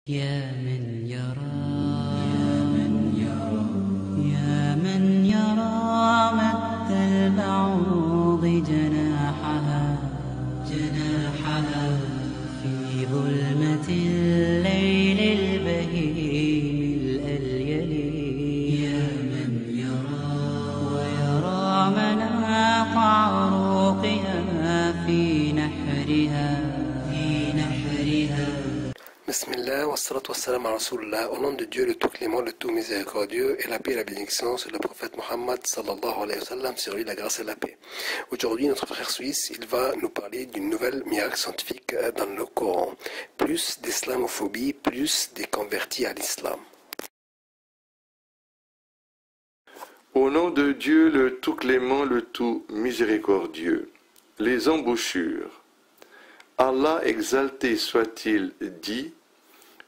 يا من يرى يا من يرى مد البعوض جناحها في ظلمة الليل البهيم الأليل يا من يرى ويرى مناط عروقها في نحرها Bismillah, wassalatu wassalam à Rasulullah, au nom de Dieu le tout clément, le tout miséricordieux, et la paix et la bénédiction sur le prophète Muhammad sallallahu alayhi wa sallam, sur lui la grâce et la paix. Aujourd'hui, notre frère suisse, il va nous parler d'une nouvelle miracle scientifique dans le Coran. Plus d'islamophobie, plus des convertis à l'islam. Au nom de Dieu le tout clément, le tout miséricordieux. Les embouchures. Allah exalté soit-il dit,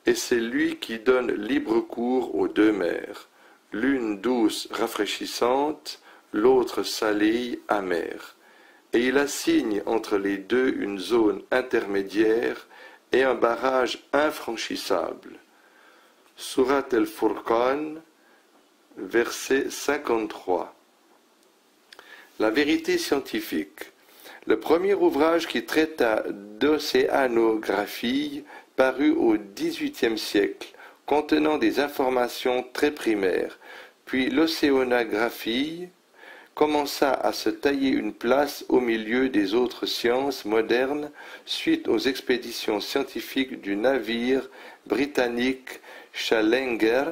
et c'est lui qui donne libre cours aux deux mers, l'une douce rafraîchissante, l'autre salée amère. Et il assigne entre les deux une zone intermédiaire et un barrage infranchissable. Surat al-Furqan, verset 53. La vérité scientifique. Le premier ouvrage qui traita d'océanographie parut au XVIIIe siècle, contenant des informations très primaires, puis l'océanographie commença à se tailler une place au milieu des autres sciences modernes suite aux expéditions scientifiques du navire britannique Challenger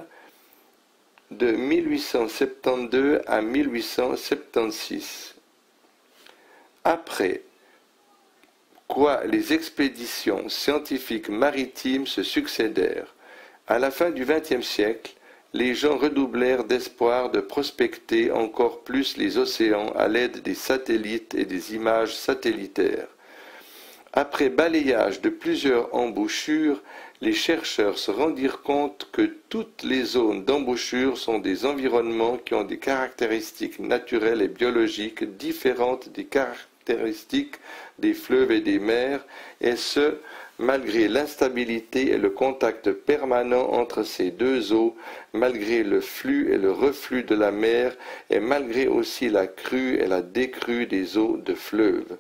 de 1872 à 1876. Après quoi les expéditions scientifiques maritimes se succédèrent. À la fin du XXe siècle, les gens redoublèrent d'espoir de prospecter encore plus les océans à l'aide des satellites et des images satellitaires. Après balayage de plusieurs embouchures, les chercheurs se rendirent compte que toutes les zones d'embouchure sont des environnements qui ont des caractéristiques naturelles et biologiques différentes des caractéristiques des fleuves et des mers, et ce, malgré l'instabilité et le contact permanent entre ces deux eaux, malgré le flux et le reflux de la mer, et malgré aussi la crue et la décrue des eaux de fleuves.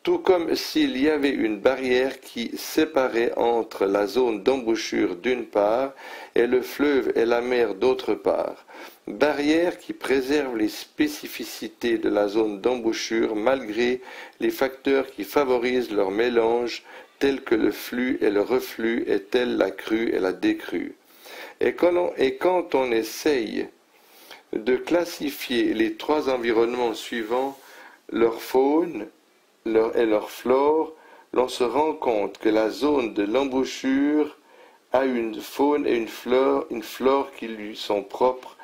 Tout comme s'il y avait une barrière qui séparait entre la zone d'embouchure d'une part et le fleuve et la mer d'autre part. Barrière qui préserve les spécificités de la zone d'embouchure malgré les facteurs qui favorisent leur mélange, tels que le flux et le reflux et tels la crue et la décrue. Et quand on essaye de classifier les trois environnements suivants, leur faune, et leur flore, l'on se rend compte que la zone de l'embouchure a une faune et une flore qui lui sont propres,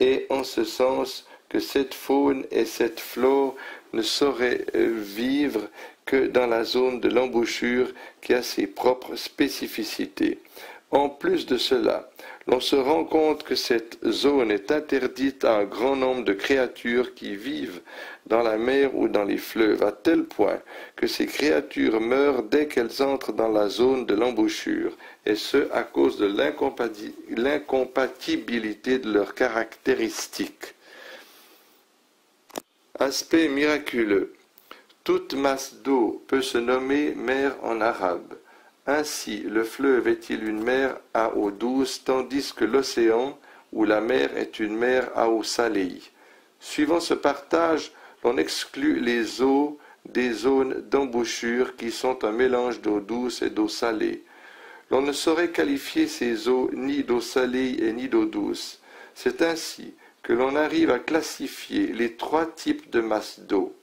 et en ce sens que cette faune et cette flore ne sauraient vivre que dans la zone de l'embouchure qui a ses propres spécificités. En plus de cela, l'on se rend compte que cette zone est interdite à un grand nombre de créatures qui vivent dans la mer ou dans les fleuves, à tel point que ces créatures meurent dès qu'elles entrent dans la zone de l'embouchure, et ce à cause de l'incompatibilité de leurs caractéristiques. Aspect miraculeux. Toute masse d'eau peut se nommer mer en arabe. Ainsi, le fleuve est-il une mer à eau douce, tandis que l'océan ou la mer est une mer à eau salée. Suivant ce partage, l'on exclut les eaux des zones d'embouchure qui sont un mélange d'eau douce et d'eau salée. L'on ne saurait qualifier ces eaux ni d'eau salée et ni d'eau douce. C'est ainsi que l'on arrive à classifier les trois types de masses d'eau: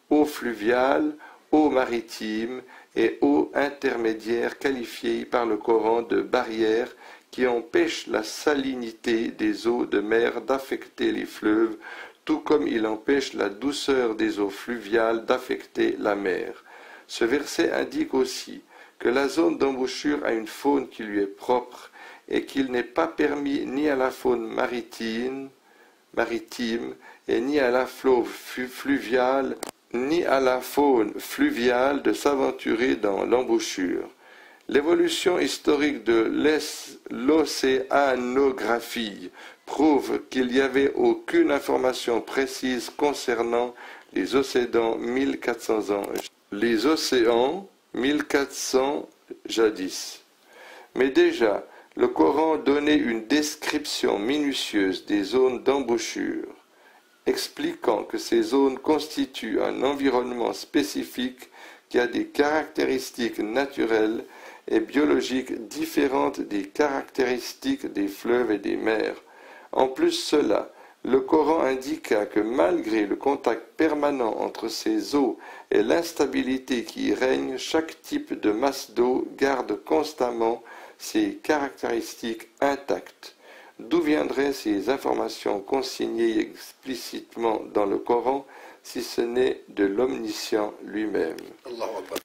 eau fluviale, eau maritime et eau intermédiaire, qualifiée par le Coran de barrière qui empêche la salinité des eaux de mer d'affecter les fleuves, tout comme il empêche la douceur des eaux fluviales d'affecter la mer. Ce verset indique aussi que la zone d'embouchure a une faune qui lui est propre et qu'il n'est pas permis ni à la faune maritime et ni à la flore fluviale ni à la faune fluviale de s'aventurer dans l'embouchure. L'évolution historique de l'océanographie prouve qu'il n'y avait aucune information précise concernant les océans 1400 ans. Les océans 1400 jadis. Mais déjà, le Coran donnait une description minutieuse des zones d'embouchure, expliquant que ces zones constituent un environnement spécifique qui a des caractéristiques naturelles et biologiques différentes des caractéristiques des fleuves et des mers. En plus cela, le Coran indiqua que malgré le contact permanent entre ces eaux et l'instabilité qui y règne, chaque type de masse d'eau garde constamment ses caractéristiques intactes. D'où viendraient ces informations consignées explicitement dans le Coran si ce n'est de l'Omniscient lui-même? Allahu Akbar.